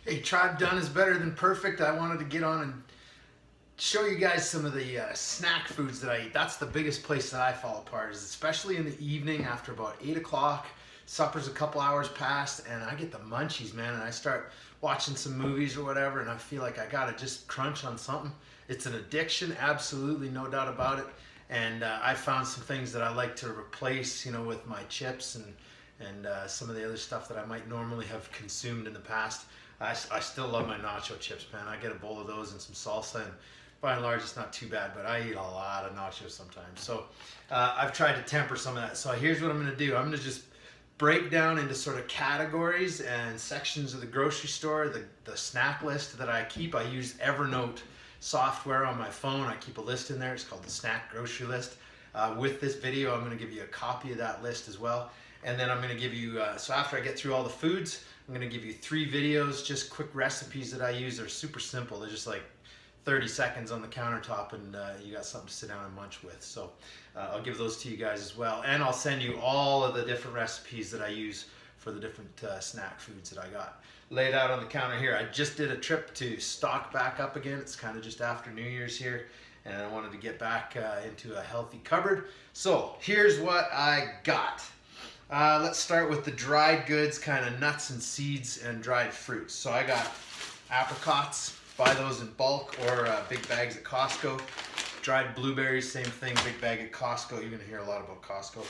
Hey, Tribe Done is better than perfect. I wanted to get on and show you guys some of the snack foods that I eat. That's the biggest place that I fall apart, is especially in the evening after about 8 o'clock. Supper's a couple hours past, and I get the munchies, man, and I start watching some movies or whatever, and I feel like I gotta just crunch on something. It's an addiction, absolutely, no doubt about it. And I found some things that I like to replace, with my chips and some of the other stuff that I might normally have consumed in the past. I still love my nacho chips, man. I get a bowl of those and some salsa, and by and large, it's not too bad, but I eat a lot of nachos sometimes. So I've tried to temper some of that. So here's what I'm going to do. I'm going to just break down into sort of categories and sections of the grocery store, the snack list that I keep. I use Evernote software on my phone. I keep a list in there. It's called the Snack Grocery List. With this video, I'm going to give you a copy of that list as well. And then I'm going to give you, so after I get through all the foods, I'm going to give you 3 videos, just quick recipes that I use. They're super simple. They're just like 30 seconds on the countertop, and you got something to sit down and munch with. So I'll give those to you guys as well. And I'll send you all of the different recipes that I use for the different snack foods that I got laid out on the counter here. I just did a trip to stock back up again. It's kind of just after New Year's here, and I wanted to get back into a healthy cupboard. So here's what I got. Let's start with the dried goods, kind of nuts and seeds and dried fruits. So I got apricots, buy those in bulk or big bags at Costco. Dried blueberries, same thing, big bag at Costco. You're gonna hear a lot about Costco.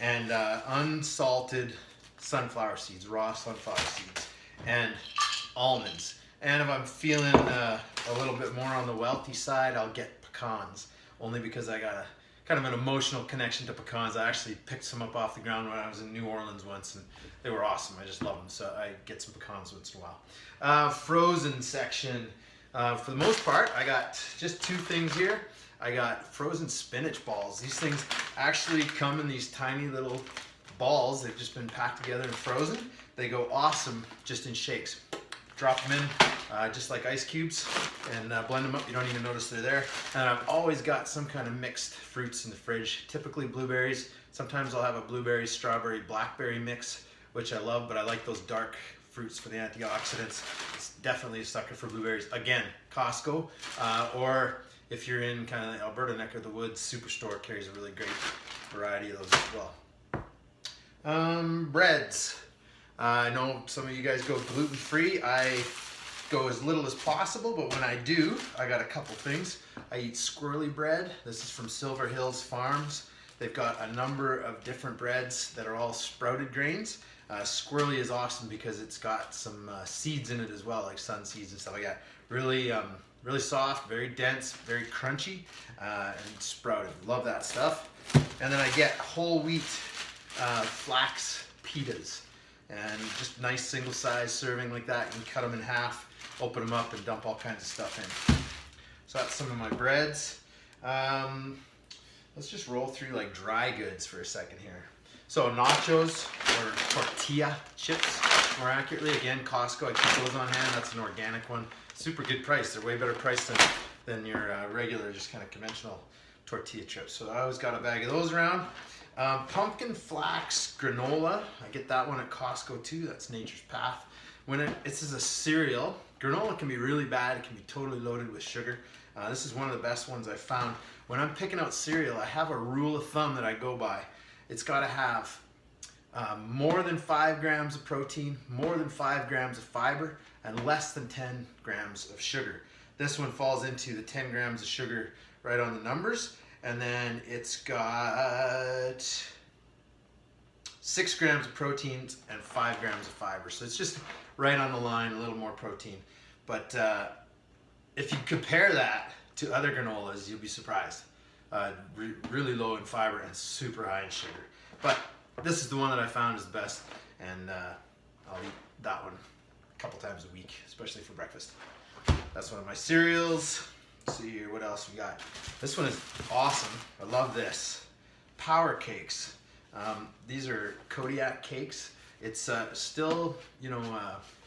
And unsalted sunflower seeds, raw sunflower seeds, and almonds. And if I'm feeling a little bit more on the wealthy side, I'll get pecans, only because I got a kind of an emotional connection to pecans. I actually picked some up off the ground when I was in New Orleans once, and they were awesome. I just love them, so I get some pecans once in a while. Frozen section. For the most part, I got just 2 things here. I got frozen spinach balls. These things actually come in these tiny little balls. They've just been packed together and frozen. They go awesome just in shakes. Drop them in just like ice cubes and blend them up. You don't even notice they're there. And I've always got some kind of mixed fruits in the fridge, typically blueberries. Sometimes I'll have a blueberry, strawberry, blackberry mix, which I love, but I like those dark fruits for the antioxidants. It's definitely a sucker for blueberries. Again, Costco, or if you're in kind of the Alberta neck of the woods, Superstore carries a really great variety of those as well. Breads. I know some of you guys go gluten-free. I go as little as possible, but when I do, I got a couple things. I eat squirrely bread. This is from Silver Hills Farms. They've got a number of different breads that are all sprouted grains. Squirrely is awesome because it's got some seeds in it as well, like sun seeds and stuff like that. Really, really soft, very dense, very crunchy, and sprouted. Love that stuff. And then I get whole wheat flax pitas. And just nice single size serving like that. You can cut them in half, open them up, and dump all kinds of stuff in. So that's some of my breads. Let's just roll through like dry goods for a second here. So nachos, or tortilla chips, more accurately. Again, Costco, I keep those on hand. That's an organic one. Super good price. They're way better priced than your regular, just kind of conventional tortilla chips. So I always got a bag of those around. Pumpkin flax granola. I get that one at Costco too. That's Nature's Path. This is a cereal. Granola can be really bad. It can be totally loaded with sugar. This is one of the best ones I've found. When I'm picking out cereal, I have a rule of thumb that I go by. It's got to have more than 5 grams of protein, more than 5 grams of fiber, and less than 10 grams of sugar. This one falls into the 10 grams of sugar right on the numbers. And then it's got 6 grams of proteins and 5 grams of fiber. So it's just right on the line, a little more protein. But if you compare that to other granolas, you'll be surprised. Really low in fiber and super high in sugar. But this is the one that I found is the best, and I'll eat that one a couple times a week, especially for breakfast. That's one of my cereals. Let's see here, what else we got? This one is awesome. I love this. Power cakes. These are Kodiak cakes. It's still,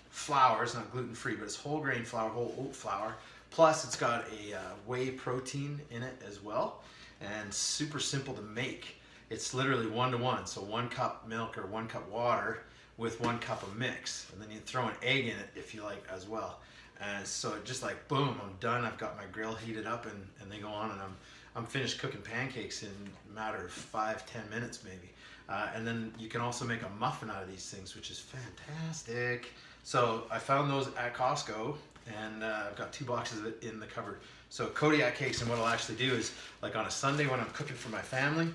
flour. It's not gluten-free, but it's whole grain flour, whole oat flour. Plus, it's got a whey protein in it as well, and super simple to make. It's literally 1-to-1, so 1 cup milk or 1 cup water with 1 cup of mix, and then you throw an egg in it if you like as well. And so it just like boom, I'm done. I've got my grill heated up, and they go on, and I'm finished cooking pancakes in a matter of 5-10 minutes maybe. And then you can also make a muffin out of these things, which is fantastic. So I found those at Costco, and I've got 2 boxes of it in the cupboard. So Kodiak cakes, and what I'll actually do is, like on a Sunday when I'm cooking for my family,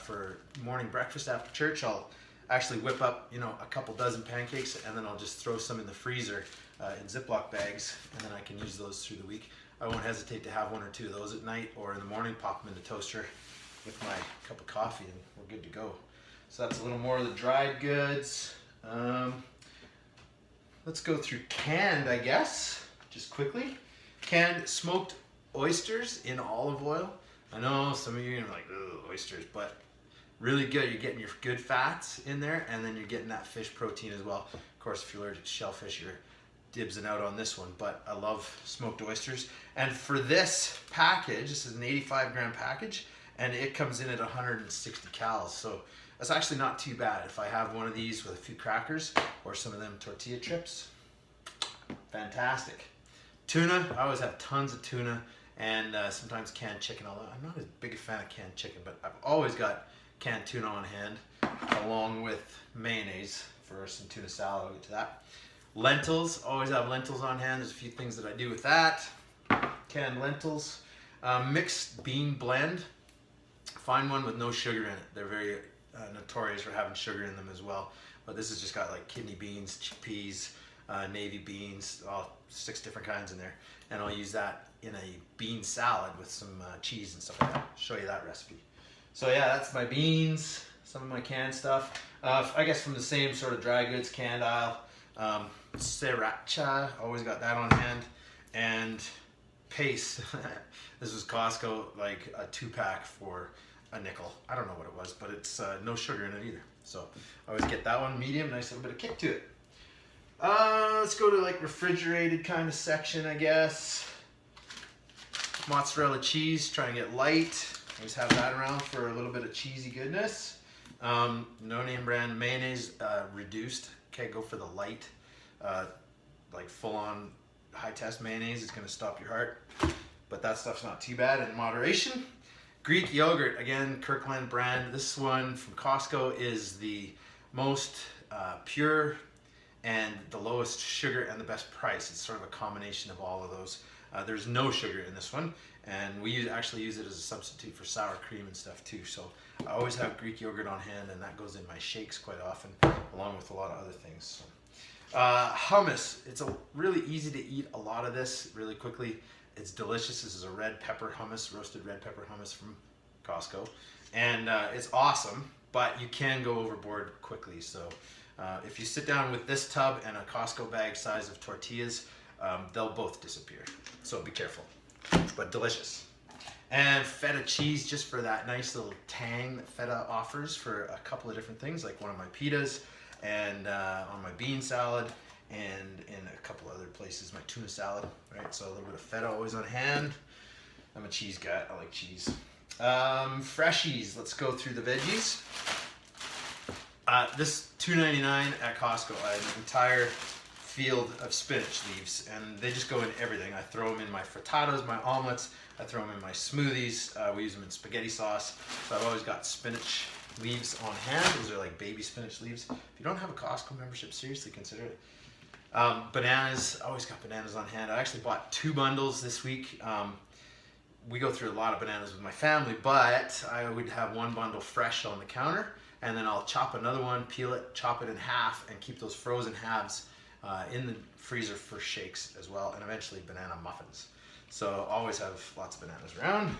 for morning breakfast after church, I'll actually whip up, you know, a couple dozen pancakes, and then I'll just throw some in the freezer in Ziploc bags, and then I can use those through the week. I won't hesitate to have 1 or 2 of those at night, or in the morning, pop them in the toaster with my cup of coffee, and we're good to go. So that's a little more of the dried goods. Let's go through canned, I guess, just quickly. Canned smoked oysters in olive oil. I know some of you are like, ugh, oysters, but really good. You're getting your good fats in there, and then you're getting that fish protein as well. Of course, if you're allergic to shellfish, you're dibsing out on this one, but I love smoked oysters. And for this package, this is an 85-gram package, and it comes in at 160 calories. So that's actually not too bad. If I have one of these with a few crackers or some of them tortilla chips, fantastic. Tuna, I always have tons of tuna, and sometimes canned chicken, although I'm not as big a fan of canned chicken, but I've always got canned tuna on hand, along with mayonnaise for some tuna salad. I'll get to that. Lentils, always have lentils on hand. There's a few things that I do with that. Canned lentils. Mixed bean blend. Find one with no sugar in it. They're very notorious for having sugar in them as well. But this has just got like kidney beans, chickpeas, navy beans, all 6 different kinds in there. And I'll use that in a bean salad with some cheese and stuff like that. I'll show you that recipe. So yeah, that's my beans, some of my canned stuff. I guess from the same sort of dry goods canned aisle. Sriracha, always got that on hand. And Pace, this was Costco, like a 2-pack for a nickel. I don't know what it was, but it's no sugar in it either. So I always get that one medium, nice little bit of kick to it. Let's go to like refrigerated kind of section, I guess. Mozzarella cheese, try and get light. Always have that around for a little bit of cheesy goodness. No name brand mayonnaise, reduced. Okay, go for the light, like full on high test mayonnaise. It's gonna stop your heart, but that stuff's not too bad in moderation. Greek yogurt, again, Kirkland brand. This one from Costco is the most pure and the lowest sugar and the best price. It's sort of a combination of all of those. There's no sugar in this one, and we actually use it as a substitute for sour cream and stuff too. So I always have Greek yogurt on hand, and that goes in my shakes quite often, along with a lot of other things. So, hummus, it's really easy to eat a lot of this really quickly. It's delicious. This is a red pepper hummus, roasted red pepper hummus from Costco, and it's awesome, but you can go overboard quickly. So if you sit down with this tub and a Costco bag size of tortillas, they'll both disappear. So be careful, but delicious. And feta cheese, just for that nice little tang that feta offers for a couple of different things, like one of my pitas, and on my bean salad, and in a couple other places, my tuna salad, right? So a little bit of feta always on hand. I'm a cheese guy, I like cheese. Freshies, let's go through the veggies. This $2.99 at Costco, I have an entire field of spinach leaves, and they just go in everything. I throw them in my frittatas, my omelets, I throw them in my smoothies. We use them in spaghetti sauce. So I've always got spinach leaves on hand. Those are like baby spinach leaves. If you don't have a Costco membership, seriously consider it. Bananas, always got bananas on hand. I actually bought 2 bundles this week. We go through a lot of bananas with my family, but I would have 1 bundle fresh on the counter, and then I'll chop another one, peel it, chop it in half, and keep those frozen halves in the freezer for shakes as well, and eventually banana muffins. So always have lots of bananas around.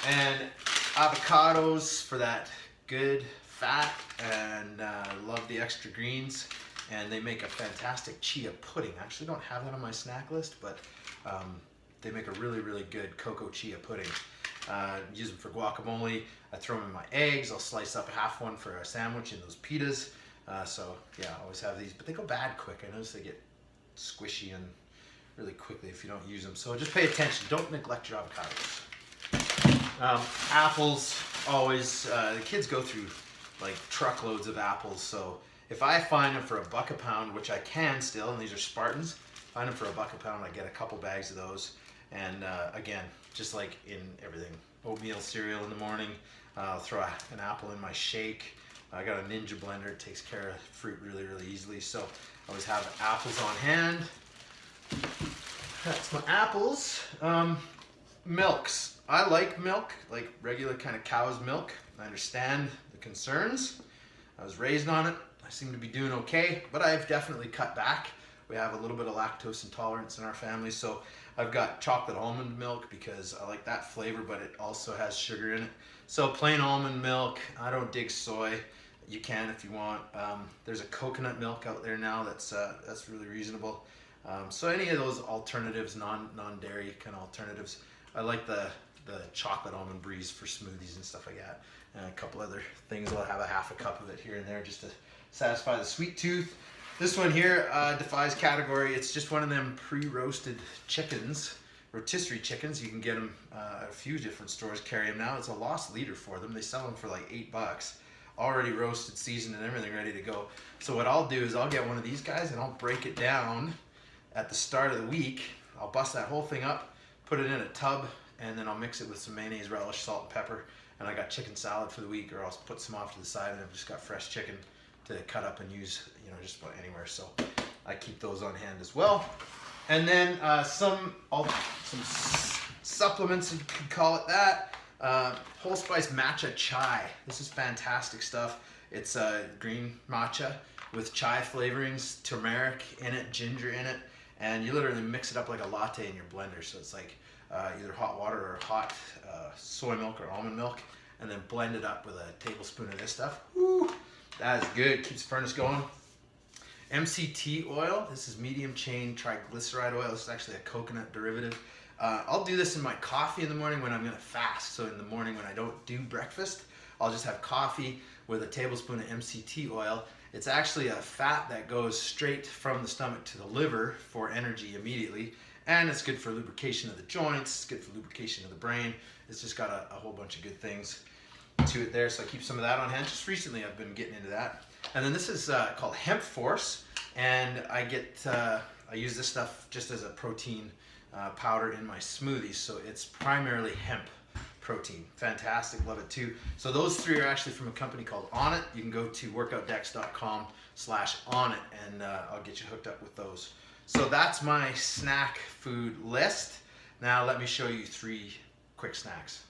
And avocados for that good fat, and love the extra greens. And they make a fantastic chia pudding. I actually don't have that on my snack list, but they make a really, really good cocoa chia pudding. Use them for guacamole. I throw them in my eggs. I'll slice up half one for a sandwich in those pitas. So yeah, I always have these, but they go bad quick. I notice they get squishy and really quickly if you don't use them. So just pay attention. Don't neglect your avocados. Apples, always, the kids go through like truckloads of apples. So If I find them for $1 a pound, which I can still, and these are Spartans, find them for $1 a pound, I get a couple bags of those. And again, just like in everything, oatmeal cereal in the morning, I'll throw an apple in my shake. I got a Ninja blender, it takes care of fruit really, really easily. So I always have apples on hand. That's my apples. Milks. I like milk, like regular kind of cow's milk. I understand the concerns. I was raised on it. I seem to be doing okay, but I've definitely cut back. We have a little bit of lactose intolerance in our family, so I've got chocolate almond milk because I like that flavor, but it also has sugar in it. So plain almond milk. I don't dig soy. You can if you want. There's a coconut milk out there now that's really reasonable. So any of those alternatives, non-dairy kind of alternatives. I like the chocolate almond breeze for smoothies and stuff like that. And a couple other things. I'll have a half a cup of it here and there just to satisfy the sweet tooth. This one here defies category. It's just one of them pre-roasted chickens, rotisserie chickens. You can get them at a few different stores, carry them now. It's a lost leader for them. They sell them for like $8. Already roasted, seasoned, and everything ready to go. So what I'll do is I'll get one of these guys and I'll break it down at the start of the week. I'll bust that whole thing up, put it in a tub, and then I'll mix it with some mayonnaise, relish, salt, and pepper. And I got chicken salad for the week, or I'll put some off to the side, and I've just got fresh chicken to cut up and use, just about anywhere. So I keep those on hand as well. And then some supplements, you could call it that. Whole spice matcha chai. This is fantastic stuff. It's green matcha with chai flavorings, turmeric in it, ginger in it, and you literally mix it up like a latte in your blender. So it's like either hot water or hot soy milk or almond milk, and then blend it up with a tablespoon of this stuff. Woo, that is good. Keeps the furnace going. MCT oil. This is medium chain triglyceride oil. This is actually a coconut derivative. I'll do this in my coffee in the morning when I'm going to fast. So in the morning when I don't do breakfast, I'll just have coffee with a tablespoon of MCT oil. It's actually a fat that goes straight from the stomach to the liver for energy immediately. And it's good for lubrication of the joints. It's good for lubrication of the brain. It's just got a whole bunch of good things to it there. So I keep some of that on hand. Just recently I've been getting into that. And then this is called Hemp Force. And I use this stuff just as a protein powder in my smoothies. So it's primarily hemp protein. Fantastic, love it too. So those three are actually from a company called Onnit. You can go to workoutdex.com/Onnit and I'll get you hooked up with those. So that's my snack food list. Now let me show you three quick snacks.